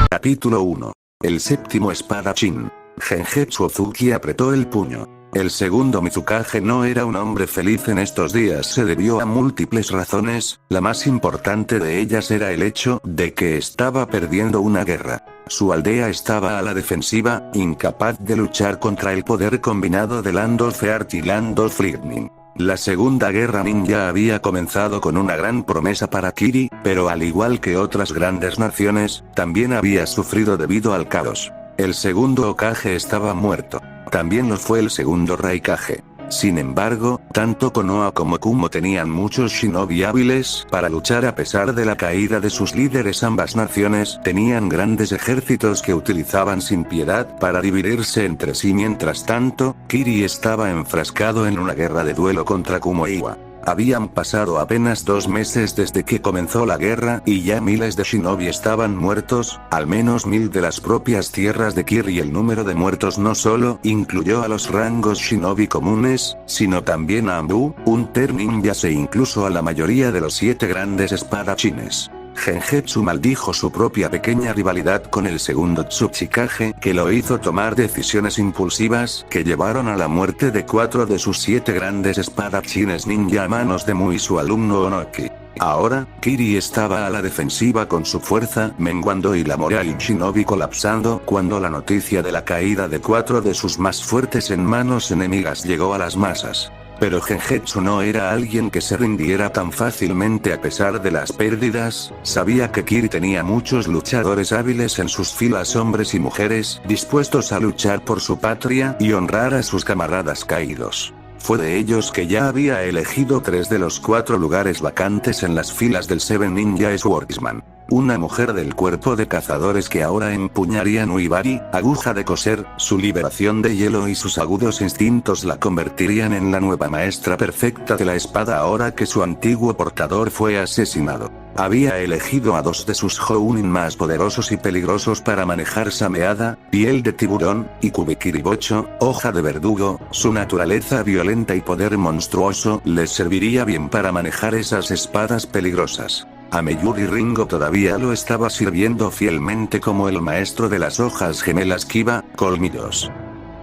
Capítulo 1. El séptimo espadachín. Gengetsu Ozuki apretó el puño. El segundo Mizukage no era un hombre feliz en estos días. Se debió a múltiples razones, la más importante de ellas era el hecho de que estaba perdiendo una guerra. Su aldea estaba a la defensiva, incapaz de luchar contra el poder combinado de Landolf-Eart y Landolf-Lightning. La segunda guerra ninja había comenzado con una gran promesa para Kiri, pero al igual que otras grandes naciones, también había sufrido debido al caos. El segundo Hokage estaba muerto. También lo fue el segundo Raikage. Sin embargo, tanto Konoha como Kumo tenían muchos shinobi hábiles para luchar a pesar de la caída de sus líderes. Ambas naciones tenían grandes ejércitos que utilizaban sin piedad para dividirse entre sí. Mientras tanto, Kiri estaba enfrascado en una guerra de duelo contra Kumo e Iwa. Habían pasado apenas 2 meses desde que comenzó la guerra y ya miles de shinobi estaban muertos, al menos 1000 de las propias tierras de Kiri. El número de muertos no solo incluyó a los rangos shinobi comunes, sino también a Anbu, Hunter ninjas e incluso a la mayoría de los 7 grandes espadachines. Gengetsu maldijo su propia pequeña rivalidad con el segundo Tsuchikage, que lo hizo tomar decisiones impulsivas que llevaron a la muerte de 4 de sus 7 grandes espadachines ninja a manos de Mu y su alumno Onoki. Ahora, Kiri estaba a la defensiva con su fuerza menguando y la moral shinobi colapsando cuando la noticia de la caída de 4 de sus más fuertes en manos enemigas llegó a las masas. Pero Gengetsu no era alguien que se rindiera tan fácilmente a pesar de las pérdidas. Sabía que Kiri tenía muchos luchadores hábiles en sus filas, hombres y mujeres, dispuestos a luchar por su patria y honrar a sus camaradas caídos. Fue de ellos que ya había elegido 3 de los 4 lugares vacantes en las filas del Seven Ninja Swordsman. Una mujer del cuerpo de cazadores que ahora empuñaría Nuibari, aguja de coser, su liberación de hielo y sus agudos instintos la convertirían en la nueva maestra perfecta de la espada ahora que su antiguo portador fue asesinado. Había elegido a 2 de sus Jounin más poderosos y peligrosos para manejar Sameada, piel de tiburón, y Kubikiribocho, hoja de verdugo. Su naturaleza violenta y poder monstruoso les serviría bien para manejar esas espadas peligrosas. A Meyuri Ringo todavía lo estaba sirviendo fielmente como el maestro de las hojas gemelas Kiba, colmillos.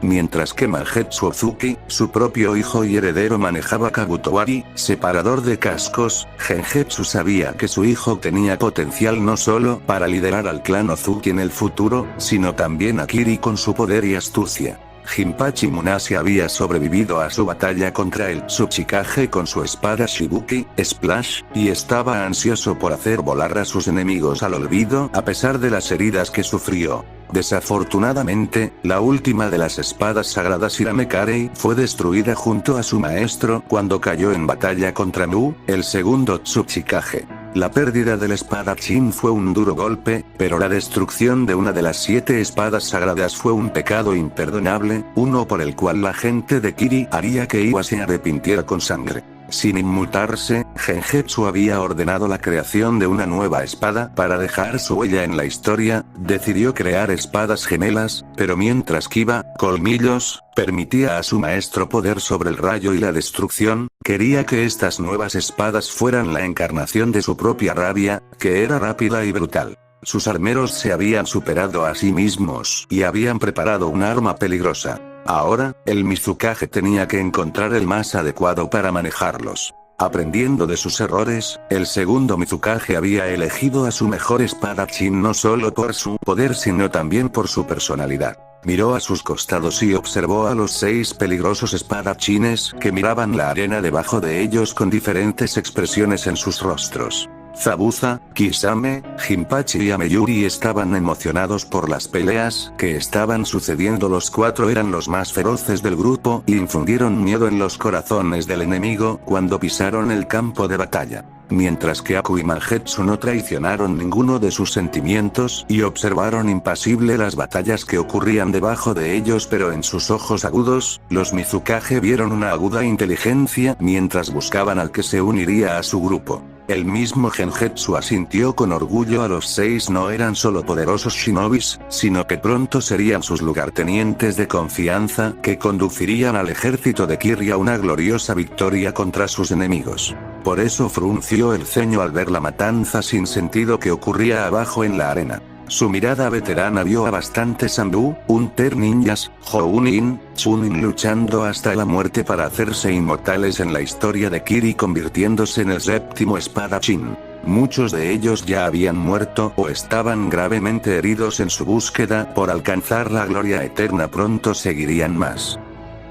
Mientras que Magetsu Ozuki, su propio hijo y heredero, manejaba Kabutowari, separador de cascos. Gengetsu sabía que su hijo tenía potencial no solo para liderar al clan Ozuki en el futuro, sino también a Kiri con su poder y astucia. Jinpachi Munashi había sobrevivido a su batalla contra el Tsuchikage con su espada Shibuki, Splash, y estaba ansioso por hacer volar a sus enemigos al olvido a pesar de las heridas que sufrió. Desafortunadamente, la última de las espadas sagradas Iramekarei fue destruida junto a su maestro cuando cayó en batalla contra Mu, el segundo Tsuchikage. La pérdida del espadachín fue un duro golpe, pero la destrucción de una de las 7 espadas sagradas fue un pecado imperdonable, uno por el cual la gente de Kiri haría que Iwa se arrepintiera con sangre. Sin inmutarse, Gengetsu había ordenado la creación de una nueva espada para dejar su huella en la historia. Decidió crear espadas gemelas, pero mientras Kiba, colmillos, permitía a su maestro poder sobre el rayo y la destrucción, quería que estas nuevas espadas fueran la encarnación de su propia rabia, que era rápida y brutal. Sus armeros se habían superado a sí mismos y habían preparado un arma peligrosa. Ahora, el Mizukage tenía que encontrar el más adecuado para manejarlos. Aprendiendo de sus errores, el segundo Mizukage había elegido a su mejor espadachín no solo por su poder sino también por su personalidad. Miró a sus costados y observó a los 6 peligrosos espadachines que miraban la arena debajo de ellos con diferentes expresiones en sus rostros. Zabuza, Kisame, Jinpachi y Ameyuri estaban emocionados por las peleas que estaban sucediendo. Los cuatro eran los más feroces del grupo y infundieron miedo en los corazones del enemigo cuando pisaron el campo de batalla. Mientras que Aku y Mangetsu no traicionaron ninguno de sus sentimientos y observaron impasible las batallas que ocurrían debajo de ellos, pero en sus ojos agudos, los Mizukage vieron una aguda inteligencia mientras buscaban al que se uniría a su grupo. El mismo Gengetsu asintió con orgullo. A los 6 no eran solo poderosos shinobis, sino que pronto serían sus lugartenientes de confianza que conducirían al ejército de Kiri a una gloriosa victoria contra sus enemigos. Por eso frunció el ceño al ver la matanza sin sentido que ocurría abajo en la arena. Su mirada veterana vio a bastantes Anbu, Unter ninjas, Jounin, Chunin luchando hasta la muerte para hacerse inmortales en la historia de Kiri, convirtiéndose en el séptimo espadachín. Muchos de ellos ya habían muerto o estaban gravemente heridos en su búsqueda por alcanzar la gloria eterna. Pronto seguirían más.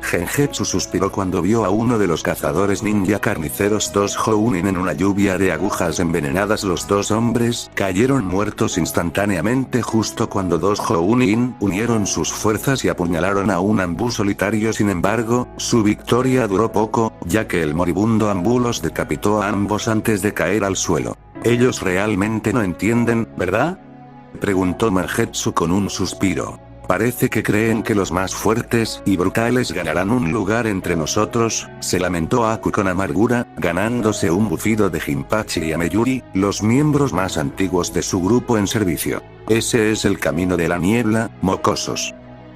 Gengetsu suspiró cuando vio a uno de los cazadores ninja carniceros, dos Jounin, en una lluvia de agujas envenenadas. Los dos hombres cayeron muertos instantáneamente justo cuando dos Jounin unieron sus fuerzas y apuñalaron a un Anbu solitario. Sin embargo, su victoria duró poco, ya que el moribundo Anbu los decapitó a ambos antes de caer al suelo. Ellos realmente no entienden, ¿verdad?, preguntó Mangetsu con un suspiro. Parece que creen que los más fuertes y brutales ganarán un lugar entre nosotros, se lamentó Aku con amargura, ganándose un bufido de Jinpachi y Ameyuri, los miembros más antiguos de su grupo en servicio. Ese es el camino de la niebla, mocosos.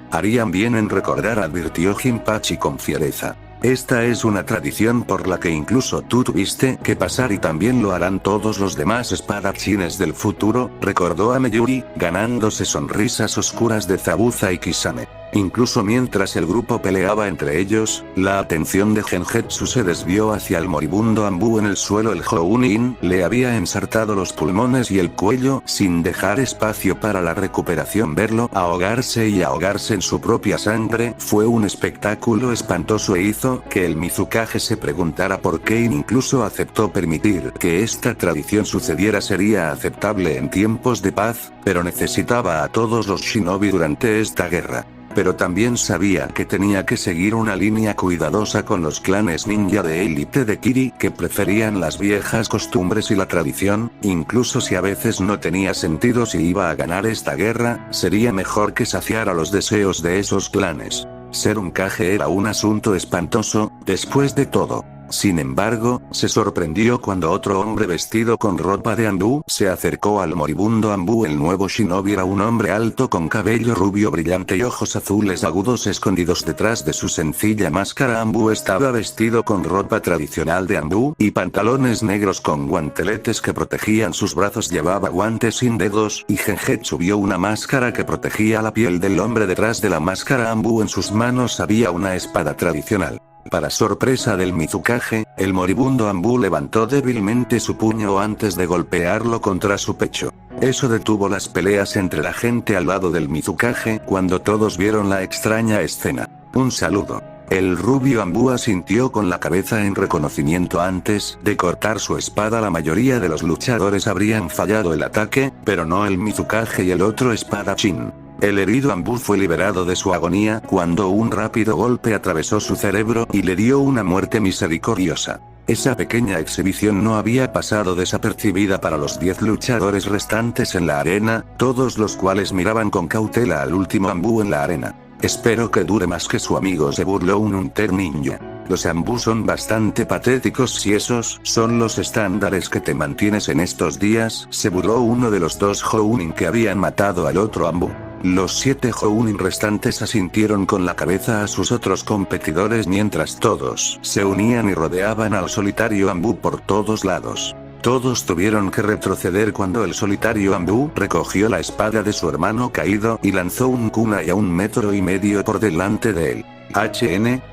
Harían bien en recordar, advirtió Jinpachi con fiereza. Esta es una tradición por la que incluso tú tuviste que pasar y también lo harán todos los demás espadachines del futuro, recordó Ameyuri, ganándose sonrisas oscuras de Zabuza y Kisame. Incluso mientras el grupo peleaba entre ellos, la atención de Gengetsu se desvió hacia el moribundo Anbu en el suelo. El Jounin le había ensartado los pulmones y el cuello sin dejar espacio para la recuperación. Verlo ahogarse y ahogarse en su propia sangre fue un espectáculo espantoso e hizo que el Mizukage se preguntara por qué incluso aceptó permitir que esta tradición sucediera. Sería aceptable en tiempos de paz, pero necesitaba a todos los shinobi durante esta guerra. Pero también sabía que tenía que seguir una línea cuidadosa con los clanes ninja de élite de Kiri, que preferían las viejas costumbres y la tradición, incluso si a veces no tenía sentido. Si iba a ganar esta guerra, sería mejor que saciara los deseos de esos clanes. Ser un Kage era un asunto espantoso, después de todo. Sin embargo, se sorprendió cuando otro hombre vestido con ropa de Anbu se acercó al moribundo Anbu. El nuevo shinobi era un hombre alto con cabello rubio brillante y ojos azules agudos escondidos detrás de su sencilla máscara. Anbu estaba vestido con ropa tradicional de Anbu y pantalones negros con guanteletes que protegían sus brazos. Llevaba guantes sin dedos y Gengetsu vio una máscara que protegía la piel del hombre. Detrás de la máscara Anbu en sus manos había una espada tradicional. Para sorpresa del Mizukage, el moribundo Anbu levantó débilmente su puño antes de golpearlo contra su pecho. Eso detuvo las peleas entre la gente al lado del Mizukage cuando todos vieron la extraña escena. Un saludo. El rubio Anbu asintió con la cabeza en reconocimiento. Antes de cortar su espada, la mayoría de los luchadores habrían fallado el ataque, pero no el Mizukage y el otro espadachín. El herido Anbu fue liberado de su agonía cuando un rápido golpe atravesó su cerebro y le dio una muerte misericordiosa. Esa pequeña exhibición no había pasado desapercibida para los 10 luchadores restantes en la arena, todos los cuales miraban con cautela al último Anbu en la arena. Espero que dure más que su amigo, se burló un Unter ninja. Los Anbu son bastante patéticos. Si esos son los estándares que te mantienes en estos días, se burló uno de los dos Jounin que habían matado al otro Anbu. Los 7 Jounin restantes asintieron con la cabeza a sus otros competidores mientras todos se unían y rodeaban al solitario Anbu por todos lados. Todos tuvieron que retroceder cuando el solitario Anbu recogió la espada de su hermano caído y lanzó un kunai a 1,5 metros por delante de él.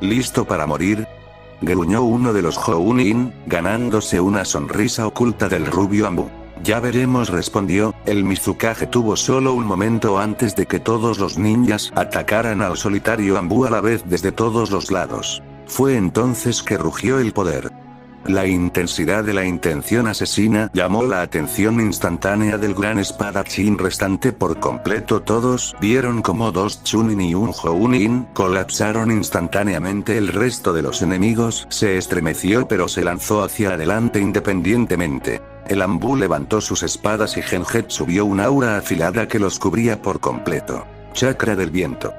¿Listo para morir?, gruñó uno de los Jounin, ganándose una sonrisa oculta del rubio Anbu. Ya veremos, respondió. El Mizukage tuvo solo un momento antes de que todos los ninjas atacaran al solitario Anbu a la vez desde todos los lados. Fue entonces que rugió el poder. La intensidad de la intención asesina llamó la atención instantánea del gran espadachín restante por completo. Todos vieron como dos Chunin y un Jounin colapsaron instantáneamente. El resto de los enemigos se estremeció pero se lanzó hacia adelante independientemente. El Anbu levantó sus espadas y Genjetsu vio un aura afilada que los cubría por completo. Chakra del viento.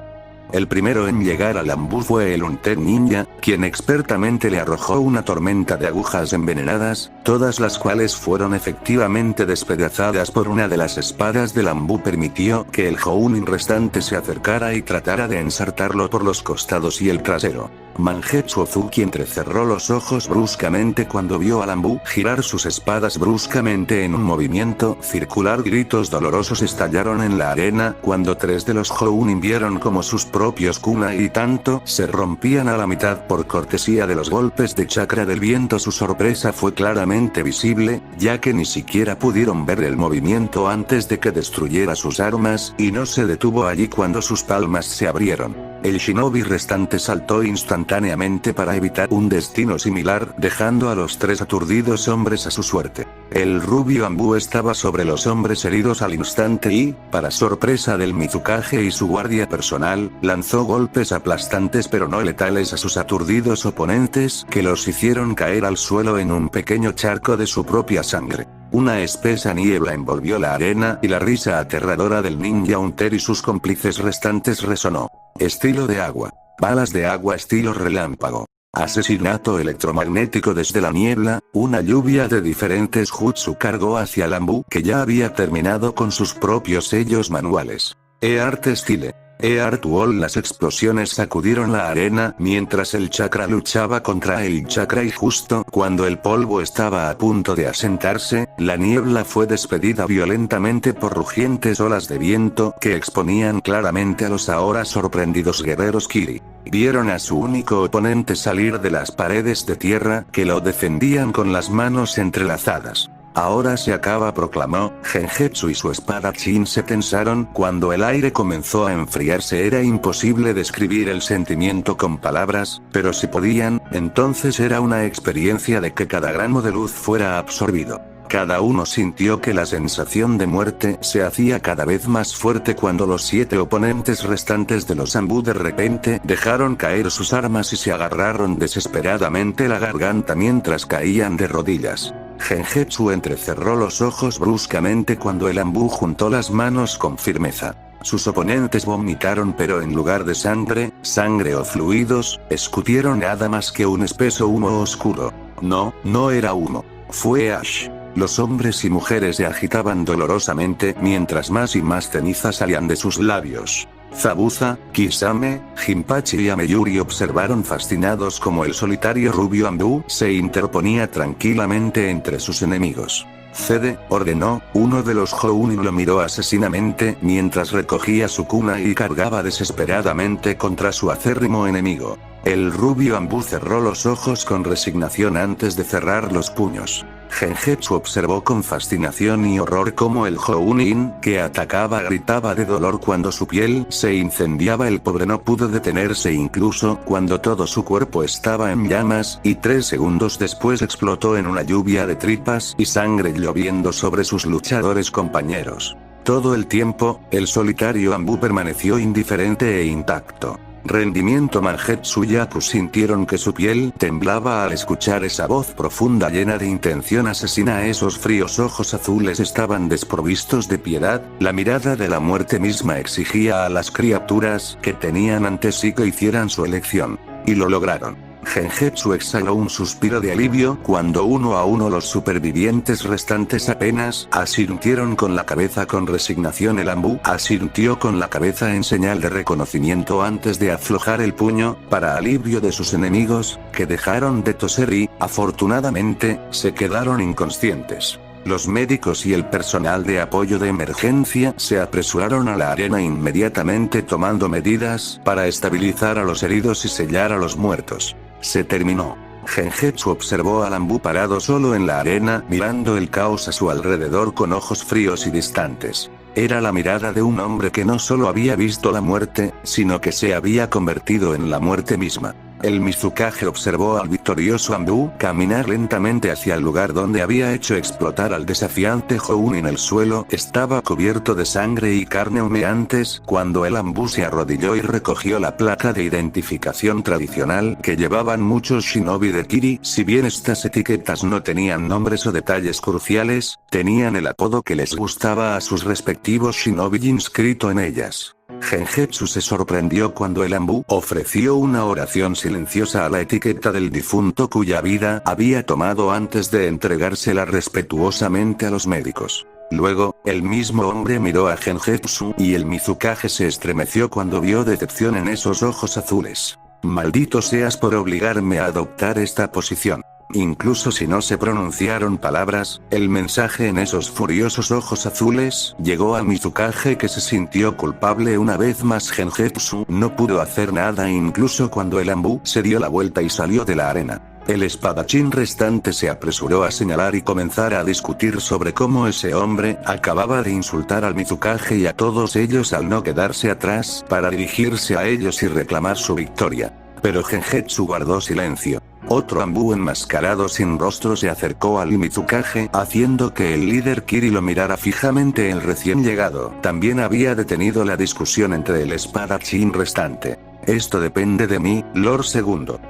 El primero en llegar al Anbu fue el Unten Ninja, quien expertamente le arrojó una tormenta de agujas envenenadas, todas las cuales fueron efectivamente despedazadas por una de las espadas del Anbu. Permitió que el Jounin restante se acercara y tratara de ensartarlo por los costados y el trasero. Mangetsu Ozuki entrecerró los ojos bruscamente cuando vio al Anbu girar sus espadas bruscamente en un movimiento circular. Gritos dolorosos estallaron en la arena cuando tres de los Jounin vieron como sus propios kunai y tanto se rompían a la mitad por cortesía de los golpes de chakra del viento. Su sorpresa fue claramente visible, ya que ni siquiera pudieron ver el movimiento antes de que destruyera sus armas, y no se detuvo allí cuando sus palmas se abrieron. El shinobi restante saltó instantáneamente para evitar un destino similar, dejando a los tres aturdidos hombres a su suerte. El rubio Anbu estaba sobre los hombres heridos al instante y, para sorpresa del Mizukage y su guardia personal, lanzó golpes aplastantes pero no letales a sus aturdidos oponentes que los hicieron caer al suelo en un pequeño charco de su propia sangre. Una espesa niebla envolvió la arena y la risa aterradora del ninja Hunter y sus cómplices restantes resonó. Estilo de agua. Balas de agua estilo relámpago. Asesinato electromagnético desde la niebla. Una lluvia de diferentes jutsu cargó hacia el Anbu que ya había terminado con sus propios sellos manuales. E-Art Style. E-Art Wall. Las explosiones sacudieron la arena mientras el chakra luchaba contra el chakra y justo cuando el polvo estaba a punto de asentarse, la niebla fue despedida violentamente por rugientes olas de viento que exponían claramente a los ahora sorprendidos guerreros Kiri. Vieron a su único oponente salir de las paredes de tierra que lo defendían con las manos entrelazadas. Ahora se acaba, proclamó. Genjetsu y su espadachín se tensaron cuando el aire comenzó a enfriarse. Era imposible describir el sentimiento con palabras, pero si podían, entonces era una experiencia de que cada gramo de luz fuera absorbido. Cada uno sintió que la sensación de muerte se hacía cada vez más fuerte cuando los 7 oponentes restantes de los Anbu de repente dejaron caer sus armas y se agarraron desesperadamente la garganta mientras caían de rodillas. Genjetsu entrecerró los ojos bruscamente cuando el Anbu juntó las manos con firmeza. Sus oponentes vomitaron pero en lugar de sangre o fluidos, escupieron nada más que un espeso humo oscuro. No era humo. Fue ash. Los hombres y mujeres se agitaban dolorosamente mientras más y más cenizas salían de sus labios. Zabuza, Kisame, Jinpachi y Ameyuri observaron fascinados como el solitario rubio Anbu se interponía tranquilamente entre sus enemigos. Cede, ordenó. Uno de los Jounin lo miró asesinamente mientras recogía su kunai y cargaba desesperadamente contra su acérrimo enemigo. El rubio Anbu cerró los ojos con resignación antes de cerrar los puños. Genjetsu observó con fascinación y horror cómo el Jounin que atacaba gritaba de dolor cuando su piel se incendiaba. El pobre no pudo detenerse incluso cuando todo su cuerpo estaba en llamas, y 3 segundos después explotó en una lluvia de tripas y sangre lloviendo sobre sus luchadores compañeros. Todo el tiempo, el solitario Anbu permaneció indiferente e intacto. Rendimiento. Mangetsu y Yaku sintieron que su piel temblaba al escuchar esa voz profunda llena de intención asesina. Esos fríos ojos azules estaban desprovistos de piedad, la mirada de la muerte misma exigía a las criaturas que tenían ante sí que hicieran su elección. Y lo lograron. Genjetsu exhaló un suspiro de alivio cuando uno a uno los supervivientes restantes apenas asintieron con la cabeza con resignación. El Anbu asintió con la cabeza en señal de reconocimiento antes de aflojar el puño, para alivio de sus enemigos, que dejaron de toser y, afortunadamente, se quedaron inconscientes. Los médicos y el personal de apoyo de emergencia se apresuraron a la arena inmediatamente tomando medidas para estabilizar a los heridos y sellar a los muertos. Se terminó. Genjetsu observó al Anbu parado solo en la arena mirando el caos a su alrededor con ojos fríos y distantes. Era la mirada de un hombre que no solo había visto la muerte, sino que se había convertido en la muerte misma. El Mizukage observó al victorioso Anbu caminar lentamente hacia el lugar donde había hecho explotar al desafiante Jounin. El suelo estaba cubierto de sangre y carne humeantes cuando el Anbu se arrodilló y recogió la placa de identificación tradicional que llevaban muchos shinobi de Kiri. Si bien estas etiquetas no tenían nombres o detalles cruciales, tenían el apodo que les gustaba a sus respectivos shinobi inscrito en ellas. Gengetsu se sorprendió cuando el Anbu ofreció una oración silenciosa a la etiqueta del difunto cuya vida había tomado antes de entregársela respetuosamente a los médicos. Luego, el mismo hombre miró a Gengetsu y el Mizukage se estremeció cuando vio decepción en esos ojos azules. Maldito seas por obligarme a adoptar esta posición. Incluso si no se pronunciaron palabras, el mensaje en esos furiosos ojos azules llegó a Mizukage, que se sintió culpable una vez más. Gengetsu no pudo hacer nada incluso cuando el Anbu se dio la vuelta y salió de la arena. El espadachín restante se apresuró a señalar y comenzar a discutir sobre cómo ese hombre acababa de insultar al Mizukage y a todos ellos al no quedarse atrás para dirigirse a ellos y reclamar su victoria. Pero Gengetsu guardó silencio. Otro Anbu enmascarado sin rostro se acercó al Mizukage, haciendo que el líder Kiri lo mirara fijamente. El recién llegado también había detenido la discusión entre el espadachín restante. Esto depende de mí, Lord Segundo.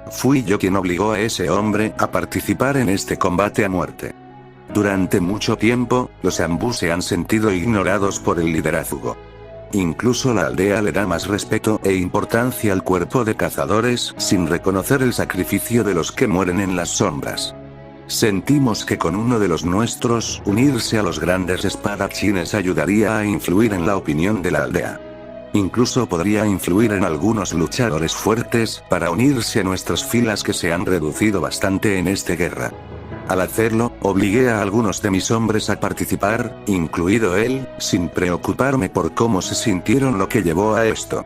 Fui yo quien obligó a ese hombre a participar en este combate a muerte. Durante mucho tiempo, los Anbu se han sentido ignorados por el liderazgo. Incluso la aldea le da más respeto e importancia al cuerpo de cazadores, sin reconocer el sacrificio de los que mueren en las sombras. Sentimos que con uno de los nuestros, unirse a los grandes espadachines ayudaría a influir en la opinión de la aldea. Incluso podría influir en algunos luchadores fuertes, para unirse a nuestras filas que se han reducido bastante en esta guerra. Al hacerlo, obligué a algunos de mis hombres a participar, incluido él, sin preocuparme por cómo se sintieron, lo que llevó a esto.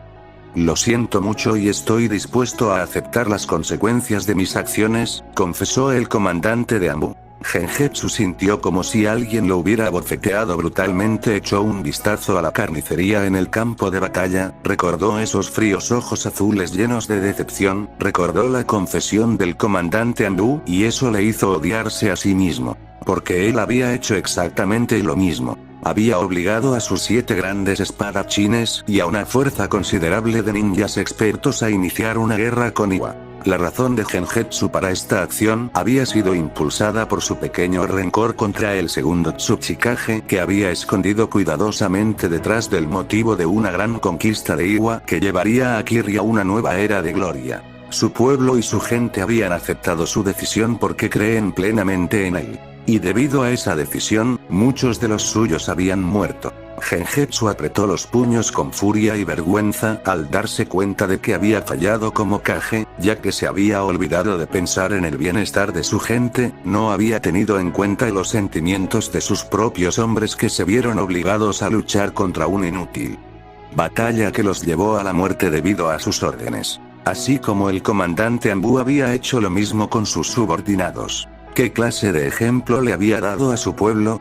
Lo siento mucho y estoy dispuesto a aceptar las consecuencias de mis acciones, confesó el comandante de Anbu. Gengetsu sintió como si alguien lo hubiera abofeteado brutalmente. Echó un vistazo a la carnicería en el campo de batalla, recordó esos fríos ojos azules llenos de decepción, recordó la confesión del comandante Anbu, y eso le hizo odiarse a sí mismo. Porque él había hecho exactamente lo mismo. Había obligado a sus 7 grandes espadachines y a una fuerza considerable de ninjas expertos a iniciar una guerra con Iwa. La razón de Gengetsu para esta acción había sido impulsada por su pequeño rencor contra el segundo Tsuchikage, que había escondido cuidadosamente detrás del motivo de una gran conquista de Iwa que llevaría a Kiri a una nueva era de gloria. Su pueblo y su gente habían aceptado su decisión porque creen plenamente en él. Y debido a esa decisión, muchos de los suyos habían muerto. Gengetsu apretó los puños con furia y vergüenza al darse cuenta de que había fallado como Kage, ya que se había olvidado de pensar en el bienestar de su gente, no había tenido en cuenta los sentimientos de sus propios hombres que se vieron obligados a luchar contra un inútil. Batalla que los llevó a la muerte debido a sus órdenes. Así como el comandante Anbu había hecho lo mismo con sus subordinados. ¿Qué clase de ejemplo le había dado a su pueblo?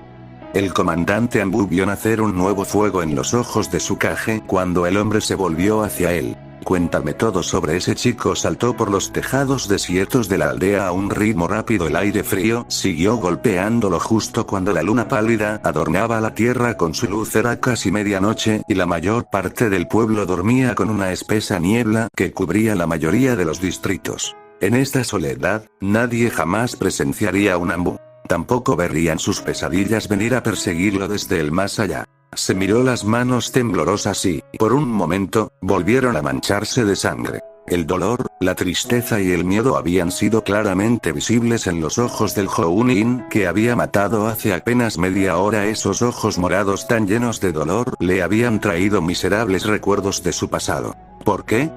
El comandante Anbu vio nacer un nuevo fuego en los ojos de Tsukage cuando el hombre se volvió hacia él. Cuéntame todo sobre ese chico. Saltó por los tejados desiertos de la aldea a un ritmo rápido. El aire frío siguió golpeándolo justo cuando la luna pálida adornaba la tierra con su luz. Era casi medianoche y la mayor parte del pueblo dormía con una espesa niebla que cubría la mayoría de los distritos. En esta soledad, nadie jamás presenciaría un Anbu. Tampoco verían sus pesadillas venir a perseguirlo desde el más allá. Se miró las manos temblorosas y, por un momento, volvieron a mancharse de sangre. El dolor, la tristeza y el miedo habían sido claramente visibles en los ojos del Jounin, que había matado hace apenas media hora. Esos ojos morados tan llenos de dolor le habían traído miserables recuerdos de su pasado. ¿Por qué?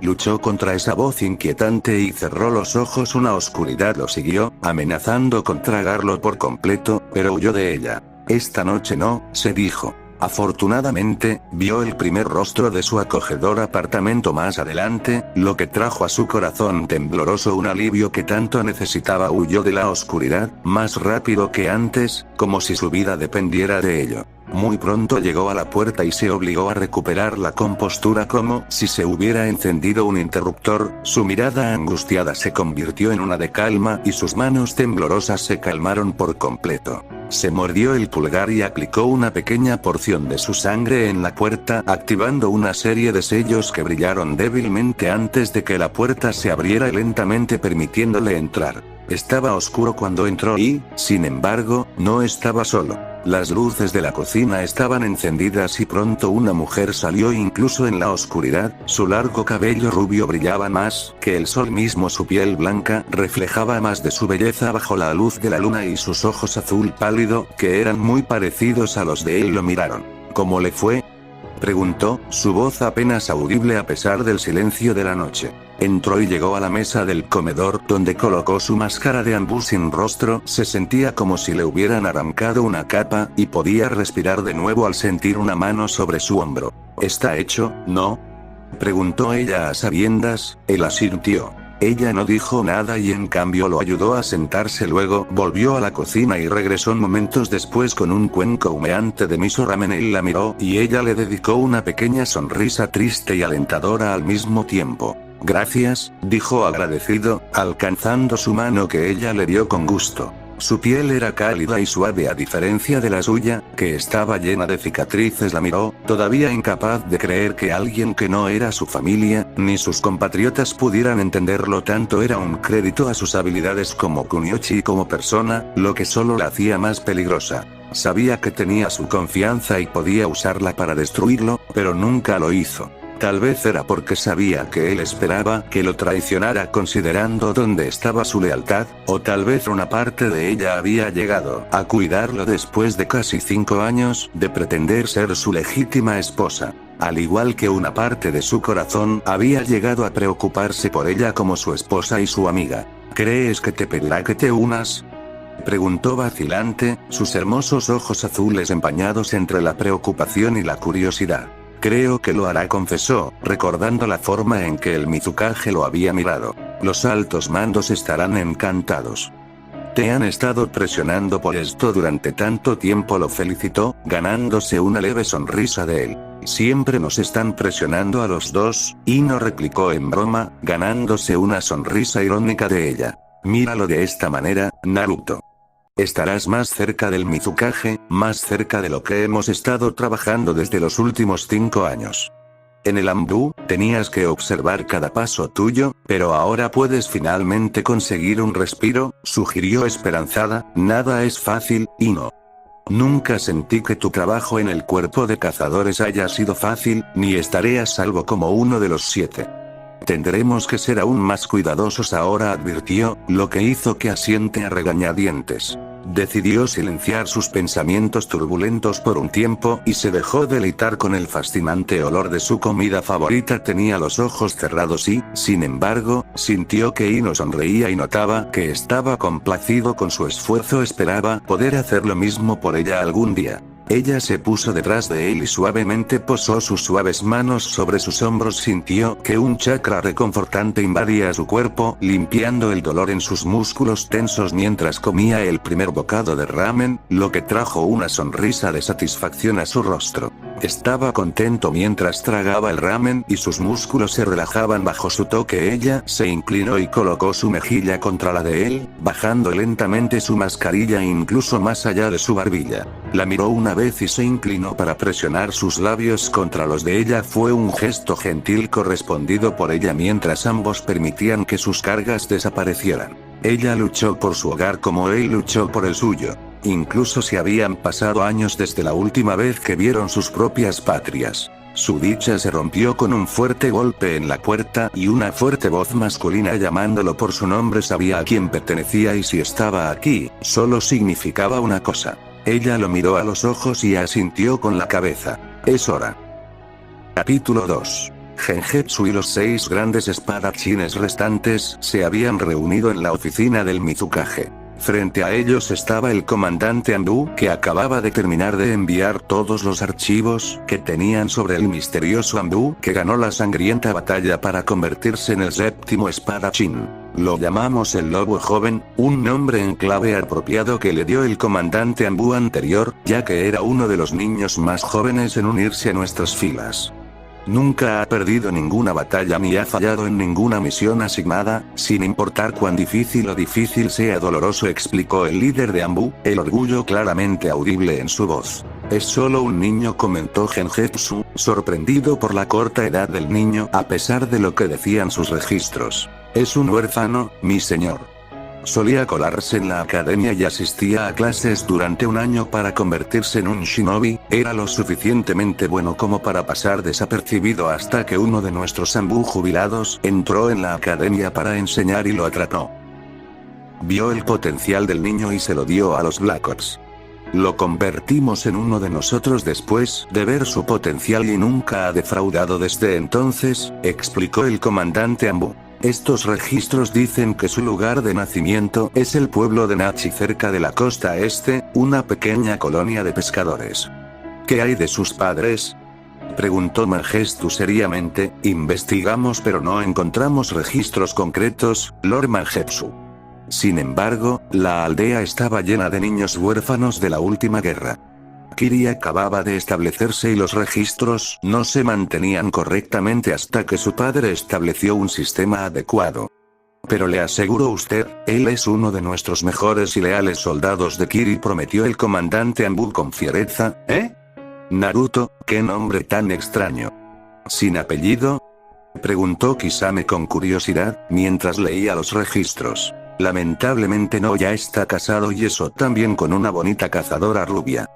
Luchó contra esa voz inquietante y cerró los ojos. Una oscuridad lo siguió, amenazando con tragarlo por completo, pero huyó de ella. Esta noche no, se dijo. Afortunadamente, vio el primer rostro de su acogedor apartamento más adelante, lo que trajo a su corazón tembloroso un alivio que tanto necesitaba. Huyó de la oscuridad, más rápido que antes, como si su vida dependiera de ello. Muy pronto llegó a la puerta y se obligó a recuperar la compostura como si se hubiera encendido un interruptor. Su mirada angustiada se convirtió en una de calma y sus manos temblorosas se calmaron por completo. Se mordió el pulgar y aplicó una pequeña porción de su sangre en la puerta, activando una serie de sellos que brillaron débilmente antes de que la puerta se abriera lentamente permitiéndole entrar. Estaba oscuro cuando entró y, sin embargo, no estaba solo. Las luces de la cocina estaban encendidas y pronto una mujer salió incluso en la oscuridad. Su largo cabello rubio brillaba más que el sol mismo, su piel blanca reflejaba más de su belleza bajo la luz de la luna y sus ojos azul pálido, que eran muy parecidos a los de él, lo miraron. ¿Cómo le fue?, preguntó, su voz apenas audible a pesar del silencio de la noche. Entró y llegó a la mesa del comedor, donde colocó su máscara de ambú sin rostro. Se sentía como si le hubieran arrancado una capa, y podía respirar de nuevo al sentir una mano sobre su hombro. ¿Está hecho, no?, preguntó ella a sabiendas. Él asintió. Ella no dijo nada y en cambio lo ayudó a sentarse. Luego volvió a la cocina y regresó momentos después con un cuenco humeante de miso ramen. Él la miró y ella le dedicó una pequeña sonrisa triste y alentadora al mismo tiempo. Gracias, dijo agradecido, alcanzando su mano que ella le dio con gusto. Su piel era cálida y suave a diferencia de la suya, que estaba llena de cicatrices. La miró, todavía incapaz de creer que alguien que no era su familia, ni sus compatriotas pudieran entenderlo tanto. Era un crédito a sus habilidades como Kuniochi y como persona, lo que solo la hacía más peligrosa. Sabía que tenía su confianza y podía usarla para destruirlo, pero nunca lo hizo. Tal vez era porque sabía que él esperaba que lo traicionara considerando dónde estaba su lealtad, o tal vez una parte de ella había llegado a cuidarlo después de casi 5 años de pretender ser su legítima esposa. Al igual que una parte de su corazón había llegado a preocuparse por ella como su esposa y su amiga. ¿Crees que te pedirá que te unas?, preguntó vacilante, sus hermosos ojos azules empañados entre la preocupación y la curiosidad. Creo que lo hará, confesó, recordando la forma en que el Mizukage lo había mirado. Los altos mandos estarán encantados. Te han estado presionando por esto durante tanto tiempo, lo felicitó, ganándose una leve sonrisa de él. Siempre nos están presionando a los dos, Ino replicó en broma, ganándose una sonrisa irónica de ella. Míralo de esta manera, Naruto. Estarás más cerca del Mizukage, más cerca de lo que hemos estado trabajando desde los últimos 5 años. En el Anbu, tenías que observar cada paso tuyo, pero ahora puedes finalmente conseguir un respiro, sugirió esperanzada. Nada es fácil, Ino. Nunca sentí que tu trabajo en el cuerpo de cazadores haya sido fácil, ni estaré a salvo como uno de los 7. Tendremos que ser aún más cuidadosos ahora, advirtió, lo que hizo que asiente a regañadientes. Decidió silenciar sus pensamientos turbulentos por un tiempo y se dejó deleitar con el fascinante olor de su comida favorita. Tenía los ojos cerrados y, sin embargo, sintió que Ino sonreía y notaba que estaba complacido con su esfuerzo. Esperaba poder hacer lo mismo por ella algún día. Ella se puso detrás de él y suavemente posó sus suaves manos sobre sus hombros. Sintió que un chakra reconfortante invadía su cuerpo, limpiando el dolor en sus músculos tensos mientras comía el primer bocado de ramen, lo que trajo una sonrisa de satisfacción a su rostro. Estaba contento mientras tragaba el ramen y sus músculos se relajaban bajo su toque. Ella se inclinó y colocó su mejilla contra la de él, bajando lentamente su mascarilla incluso más allá de su barbilla. La miró una vez y se inclinó para presionar sus labios contra los de ella. Fue un gesto gentil correspondido por ella mientras ambos permitían que sus cargas desaparecieran. Ella luchó por su hogar como él luchó por el suyo. Incluso si habían pasado años desde la última vez que vieron sus propias patrias. Su dicha se rompió con un fuerte golpe en la puerta y una fuerte voz masculina llamándolo por su nombre. Sabía a quién pertenecía y si estaba aquí, solo significaba una cosa. Ella lo miró a los ojos y asintió con la cabeza. Es hora. Capítulo 2. Gengetsu y los 6 grandes espadachines restantes se habían reunido en la oficina del Mizukage. Frente a ellos estaba el comandante Ambu, que acababa de terminar de enviar todos los archivos que tenían sobre el misterioso Ambu, que ganó la sangrienta batalla para convertirse en el séptimo espadachín. Lo llamamos el Lobo Joven, un nombre en clave apropiado que le dio el comandante Ambu anterior, ya que era uno de los niños más jóvenes en unirse a nuestras filas. Nunca ha perdido ninguna batalla ni ha fallado en ninguna misión asignada, sin importar cuán difícil o difícil sea doloroso, explicó el líder de Ambu, el orgullo claramente audible en su voz. Es solo un niño, comentó Gengetsu, sorprendido por la corta edad del niño a pesar de lo que decían sus registros. Es un huérfano, mi señor. Solía colarse en la academia y asistía a clases durante un año para convertirse en un shinobi, era lo suficientemente bueno como para pasar desapercibido hasta que uno de nuestros Ambu jubilados entró en la academia para enseñar y lo atrapó. Vio el potencial del niño y se lo dio a los Black Ops. Lo convertimos en uno de nosotros después de ver su potencial y nunca ha defraudado desde entonces, explicó el comandante Ambu. Estos registros dicen que su lugar de nacimiento es el pueblo de Nachi cerca de la costa este, una pequeña colonia de pescadores. ¿Qué hay de sus padres?, preguntó Mangestu seriamente. Investigamos pero no encontramos registros concretos, Lord Mangetsu. Sin embargo, la aldea estaba llena de niños huérfanos de la última guerra. Kiri acababa de establecerse y los registros no se mantenían correctamente hasta que su padre estableció un sistema adecuado. Pero le aseguro usted, él es uno de nuestros mejores y leales soldados de Kiri, prometió el comandante Ambu con fiereza. Naruto, qué nombre tan extraño. ¿Sin apellido?, preguntó Kisame con curiosidad, mientras leía los registros. Lamentablemente no, ya está casado y eso también con una bonita cazadora rubia.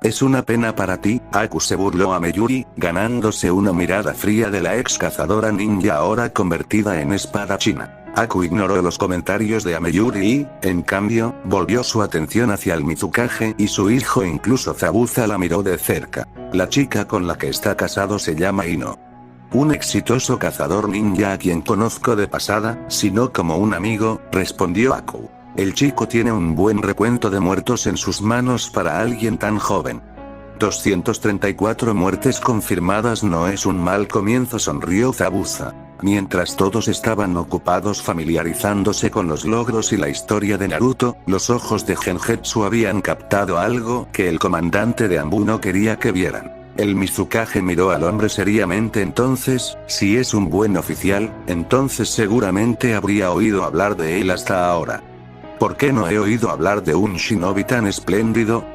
Es una pena para ti, Aku, se burló a Meyuri, ganándose una mirada fría de la ex cazadora ninja ahora convertida en espadachina. Aku ignoró los comentarios de Ameyuri y, en cambio, volvió su atención hacia el Mizukage y su hijo, incluso Zabuza la miró de cerca. La chica con la que está casado se llama Ino. Un exitoso cazador ninja a quien conozco de pasada, sino como un amigo, respondió Aku. El chico tiene un buen recuento de muertos en sus manos para alguien tan joven. 234 muertes confirmadas no es un mal comienzo, sonrió Zabuza. Mientras todos estaban ocupados familiarizándose con los logros y la historia de Naruto, los ojos de Gengetsu habían captado algo que el comandante de Ambu no quería que vieran. El Mizukage miró al hombre seriamente. Entonces, si es un buen oficial, entonces seguramente habría oído hablar de él hasta ahora. ¿Por qué no he oído hablar de un shinobi tan espléndido?,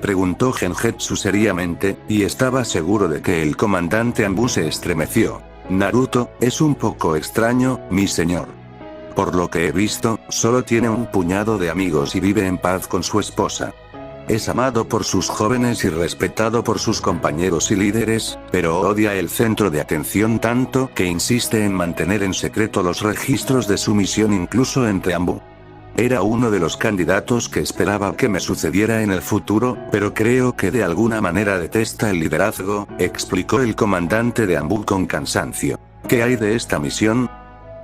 preguntó Gengetsu seriamente, y estaba seguro de que el comandante Ambu se estremeció. Naruto, es un poco extraño, mi señor. Por lo que he visto, solo tiene un puñado de amigos y vive en paz con su esposa. Es amado por sus jóvenes y respetado por sus compañeros y líderes, pero odia el centro de atención tanto que insiste en mantener en secreto los registros de su misión incluso entre Ambu. Era uno de los candidatos que esperaba que me sucediera en el futuro, pero creo que de alguna manera detesta el liderazgo, explicó el comandante de Ambu con cansancio. ¿Qué hay de esta misión?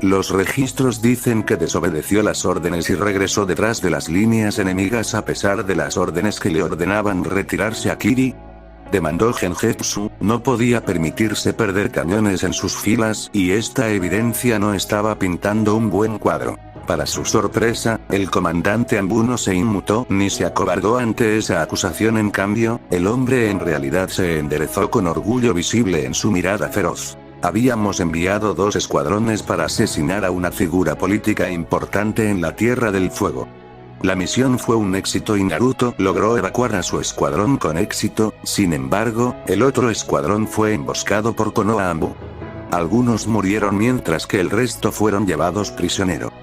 Los registros dicen que desobedeció las órdenes y regresó detrás de las líneas enemigas a pesar de las órdenes que le ordenaban retirarse a Kiri. Demandó Gengetsu, no podía permitirse perder cañones en sus filas y esta evidencia no estaba pintando un buen cuadro. Para su sorpresa, el comandante Ambu no se inmutó ni se acobardó ante esa acusación. En cambio, el hombre en realidad se enderezó con orgullo visible en su mirada feroz. Habíamos enviado 2 escuadrones para asesinar a una figura política importante en la Tierra del Fuego. La misión fue un éxito y Naruto logró evacuar a su escuadrón con éxito, sin embargo, el otro escuadrón fue emboscado por Konoha Ambu. Algunos murieron mientras que el resto fueron llevados prisionero.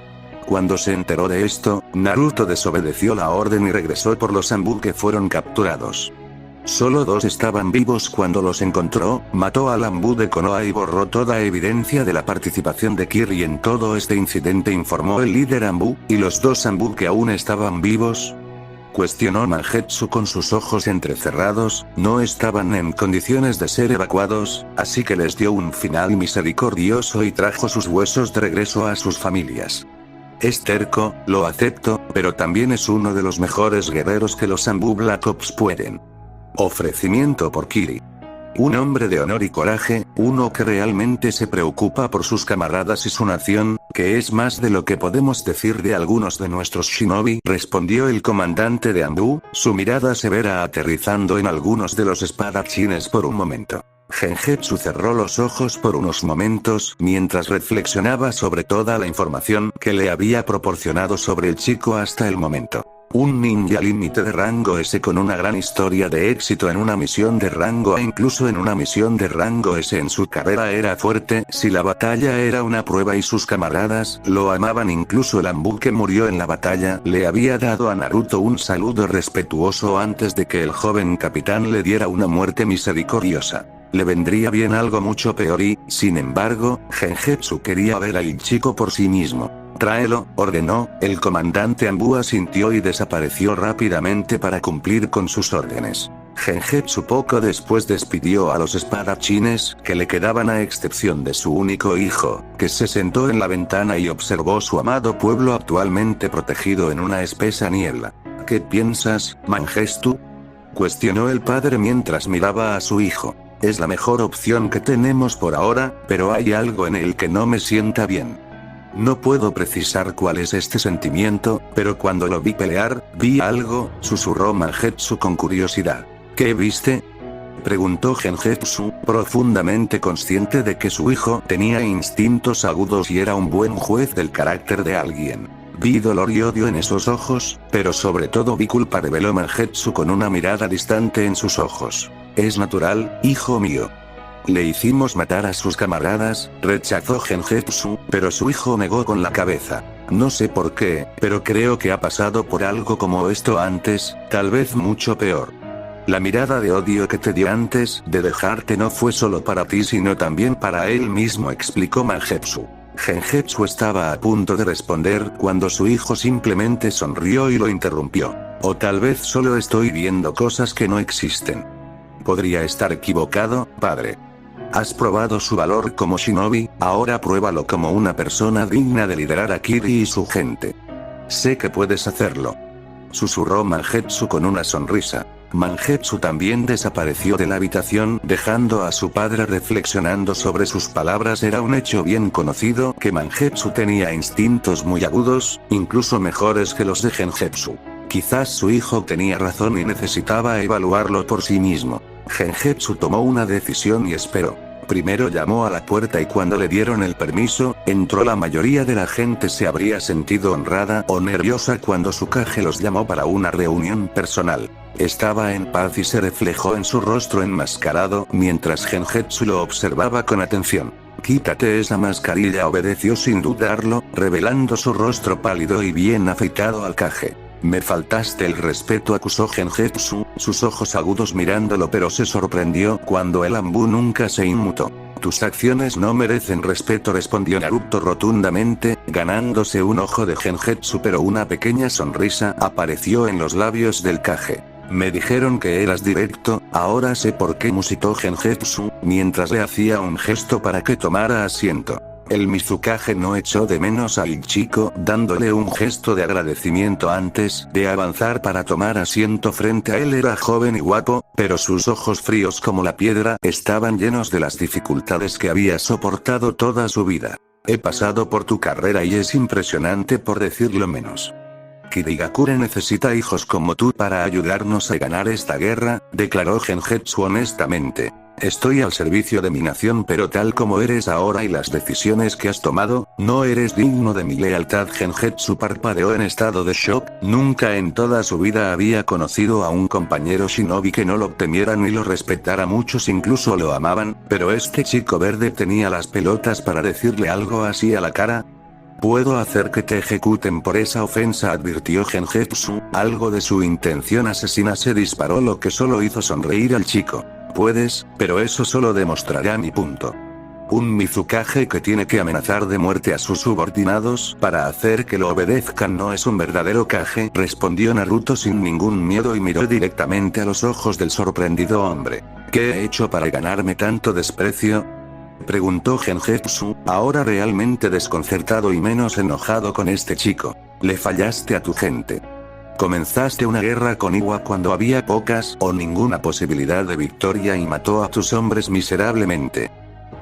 Cuando se enteró de esto, Naruto desobedeció la orden y regresó por los Ambu que fueron capturados. Solo 2 estaban vivos cuando los encontró, mató al Ambu de Konoha y borró toda evidencia de la participación de Kiri en todo este incidente, informó el líder Ambu. ¿Y los 2 Ambu que aún estaban vivos?, cuestionó Mangetsu con sus ojos entrecerrados. No estaban en condiciones de ser evacuados, así que les dio un final misericordioso y trajo sus huesos de regreso a sus familias. Es terco, lo acepto, pero también es uno de los mejores guerreros que los Anbu Black Ops pueden. Ofrecimiento por Kiri. Un hombre de honor y coraje, uno que realmente se preocupa por sus camaradas y su nación, que es más de lo que podemos decir de algunos de nuestros shinobi, respondió el comandante de Anbu, su mirada severa aterrizando en algunos de los espadachines por un momento. Gengetsu cerró los ojos por unos momentos mientras reflexionaba sobre toda la información que le había proporcionado sobre el chico hasta el momento. Un ninja límite de rango S con una gran historia de éxito en una misión de rango A, incluso en una misión de rango S en su carrera, era fuerte si la batalla era una prueba y sus camaradas lo amaban. Incluso el Anbu que murió en la batalla le había dado a Naruto un saludo respetuoso antes de que el joven capitán le diera una muerte misericordiosa. Le vendría bien algo mucho peor y, sin embargo, Gengetsu quería ver al chico por sí mismo. Tráelo, ordenó, el comandante Anbu asintió y desapareció rápidamente para cumplir con sus órdenes. Gengetsu poco después despidió a los espadachines que le quedaban a excepción de su único hijo, que se sentó en la ventana y observó su amado pueblo actualmente protegido en una espesa niebla. ¿Qué piensas, Mangestu?, cuestionó el padre mientras miraba a su hijo. Es la mejor opción que tenemos por ahora, pero hay algo en él que no me sienta bien. No puedo precisar cuál es este sentimiento, pero cuando lo vi pelear, vi algo, susurró Mangetsu con curiosidad. ¿Qué viste?, preguntó Gengetsu, profundamente consciente de que su hijo tenía instintos agudos y era un buen juez del carácter de alguien. Vi dolor y odio en esos ojos, pero sobre todo vi culpa, reveló Mangetsu con una mirada distante en sus ojos. Es natural, hijo mío. Le hicimos matar a sus camaradas, rechazó Gengetsu, pero su hijo negó con la cabeza. No sé por qué, pero creo que ha pasado por algo como esto antes, tal vez mucho peor. La mirada de odio que te dio antes de dejarte no fue solo para ti sino también para él mismo, explicó Mangetsu. Gengetsu estaba a punto de responder cuando su hijo simplemente sonrió y lo interrumpió. O tal vez solo estoy viendo cosas que no existen. Podría estar equivocado, padre. Has probado su valor como shinobi, ahora pruébalo como una persona digna de liderar a Kiri y su gente. Sé que puedes hacerlo, susurró Mangetsu con una sonrisa. Mangetsu también desapareció de la habitación dejando a su padre reflexionando sobre sus palabras. Era un hecho bien conocido que Mangetsu tenía instintos muy agudos, incluso mejores que los de Gengetsu. Quizás su hijo tenía razón y necesitaba evaluarlo por sí mismo. Gengetsu tomó una decisión y esperó. Primero llamó a la puerta y cuando le dieron el permiso, entró. La mayoría de la gente se habría sentido honrada o nerviosa cuando Tsukage los llamó para una reunión personal. Estaba en paz y se reflejó en su rostro enmascarado mientras Gengetsu lo observaba con atención. Quítate esa mascarilla, obedeció sin dudarlo, revelando su rostro pálido y bien afeitado al Kage. Me faltaste el respeto, acusó Gengetsu, sus ojos agudos mirándolo, pero se sorprendió cuando el Anbu nunca se inmutó. Tus acciones no merecen respeto, respondió Naruto rotundamente, ganándose un ojo de Gengetsu, pero una pequeña sonrisa apareció en los labios del Kage. Me dijeron que eras directo, ahora sé por qué, musitó Gengetsu, mientras le hacía un gesto para que tomara asiento. El Mizukage no echó de menos al chico, dándole un gesto de agradecimiento antes de avanzar para tomar asiento frente a él. Era joven y guapo, pero sus ojos fríos como la piedra estaban llenos de las dificultades que había soportado toda su vida. He pasado por tu carrera y es impresionante, por decirlo menos. Kirigakure necesita hijos como tú para ayudarnos a ganar esta guerra, declaró Gengetsu honestamente. Estoy al servicio de mi nación, pero tal como eres ahora y las decisiones que has tomado, no eres digno de mi lealtad. Gengetsu parpadeó en estado de shock. Nunca en toda su vida había conocido a un compañero shinobi que no lo temiera ni lo respetara. Muchos incluso lo amaban, pero este chico verde tenía las pelotas para decirle algo así a la cara. Puedo hacer que te ejecuten por esa ofensa, advirtió Gengetsu. Algo de su intención asesina se disparó, lo que solo hizo sonreír al chico. Puedes, pero eso solo demostrará mi punto. Un Mizukage que tiene que amenazar de muerte a sus subordinados para hacer que lo obedezcan no es un verdadero Kage, respondió Naruto sin ningún miedo y miró directamente a los ojos del sorprendido hombre. ¿Qué he hecho para ganarme tanto desprecio? Preguntó Gengetsu, ahora realmente desconcertado y menos enojado con este chico. Le fallaste a tu gente. Comenzaste una guerra con Iwa cuando había pocas o ninguna posibilidad de victoria y mató a tus hombres miserablemente.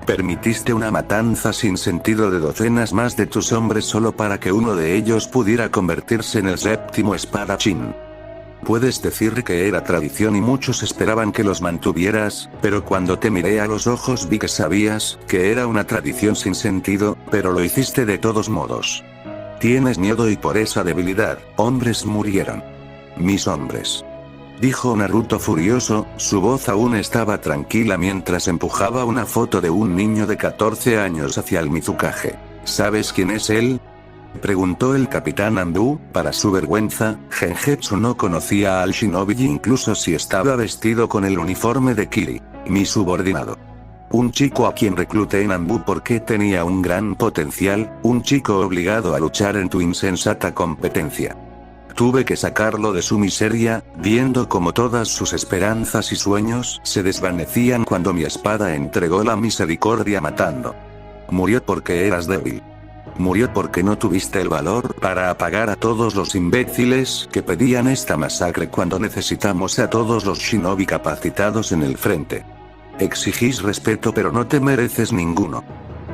Permitiste una matanza sin sentido de docenas más de tus hombres solo para que uno de ellos pudiera convertirse en el séptimo espadachín. Puedes decir que era tradición y muchos esperaban que los mantuvieras, pero cuando te miré a los ojos vi que sabías que era una tradición sin sentido, pero lo hiciste de todos modos. Tienes miedo y por esa debilidad, hombres murieron. Mis hombres. Dijo Naruto furioso, su voz aún estaba tranquila mientras empujaba una foto de un niño de 14 años hacia el Mizukage. ¿Sabes quién es él? Preguntó el capitán Anbu. Para su vergüenza, Gengetsu no conocía al shinobi incluso si estaba vestido con el uniforme de Kiri, mi subordinado. Un chico a quien recluté en Anbu porque tenía un gran potencial, un chico obligado a luchar en tu insensata competencia. Tuve que sacarlo de su miseria, viendo como todas sus esperanzas y sueños se desvanecían cuando mi espada entregó la misericordia matando. Murió porque eras débil. Murió porque no tuviste el valor para apagar a todos los imbéciles que pedían esta masacre cuando necesitamos a todos los shinobi capacitados en el frente. Exigís respeto pero no te mereces ninguno.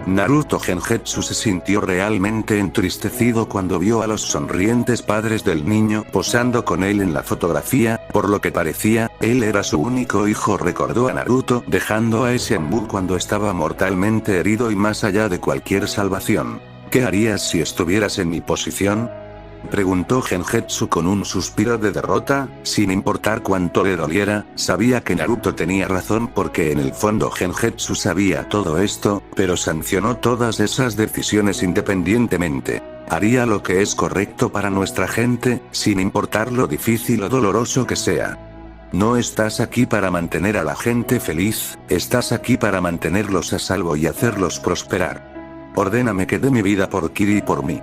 Naruto Gengetsu se sintió realmente entristecido cuando vio a los sonrientes padres del niño posando con él en la fotografía, por lo que parecía, él era su único hijo. Recordó a Naruto dejando a ese Anbu cuando estaba mortalmente herido y más allá de cualquier salvación. ¿Qué harías si estuvieras en mi posición? Preguntó Gengetsu con un suspiro de derrota, sin importar cuánto le doliera. Sabía que Naruto tenía razón porque en el fondo Gengetsu sabía todo esto, pero sancionó todas esas decisiones independientemente. Haría lo que es correcto para nuestra gente, sin importar lo difícil o doloroso que sea. No estás aquí para mantener a la gente feliz, estás aquí para mantenerlos a salvo y hacerlos prosperar. Ordéname que dé mi vida por Kiri y por mí.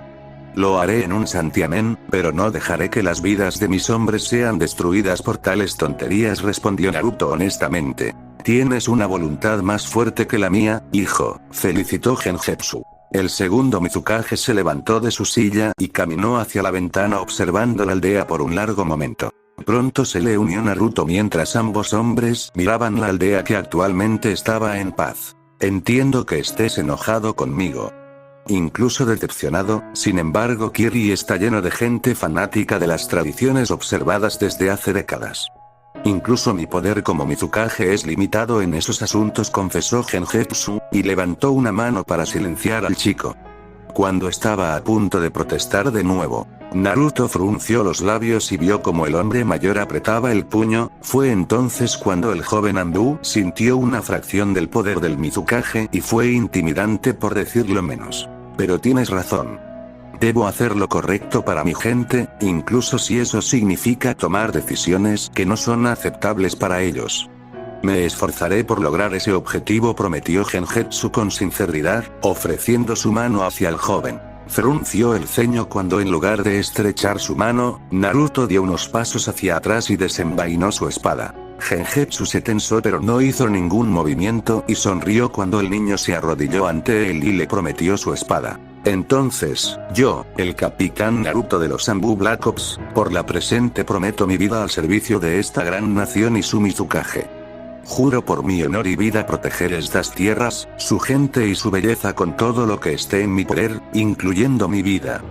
Lo haré en un santiamén, pero no dejaré que las vidas de mis hombres sean destruidas por tales tonterías, respondió Naruto honestamente. Tienes una voluntad más fuerte que la mía, hijo, felicitó Gengetsu. El segundo Mizukage se levantó de su silla y caminó hacia la ventana observando la aldea por un largo momento. Pronto se le unió Naruto mientras ambos hombres miraban la aldea que actualmente estaba en paz. Entiendo que estés enojado conmigo. Incluso decepcionado, sin embargo Kiri está lleno de gente fanática de las tradiciones observadas desde hace décadas. Incluso mi poder como Mizukage es limitado en esos asuntos, confesó Gengetsu, y levantó una mano para silenciar al chico. Cuando estaba a punto de protestar de nuevo, Naruto frunció los labios y vio como el hombre mayor apretaba el puño. Fue entonces cuando el joven Anbu sintió una fracción del poder del Mizukage y fue intimidante por decirlo menos. Pero tienes razón. Debo hacer lo correcto para mi gente, incluso si eso significa tomar decisiones que no son aceptables para ellos. Me esforzaré por lograr ese objetivo, prometió Gengetsu con sinceridad, ofreciendo su mano hacia el joven. Frunció el ceño cuando en lugar de estrechar su mano, Naruto dio unos pasos hacia atrás y desenvainó su espada. Gengetsu se tensó pero no hizo ningún movimiento y sonrió cuando el niño se arrodilló ante él y le prometió su espada. Entonces, yo, el capitán Naruto de los Anbu Black Ops, por la presente prometo mi vida al servicio de esta gran nación y su Mizukage. Juro por mi honor y vida proteger estas tierras, su gente y su belleza con todo lo que esté en mi poder, incluyendo mi vida.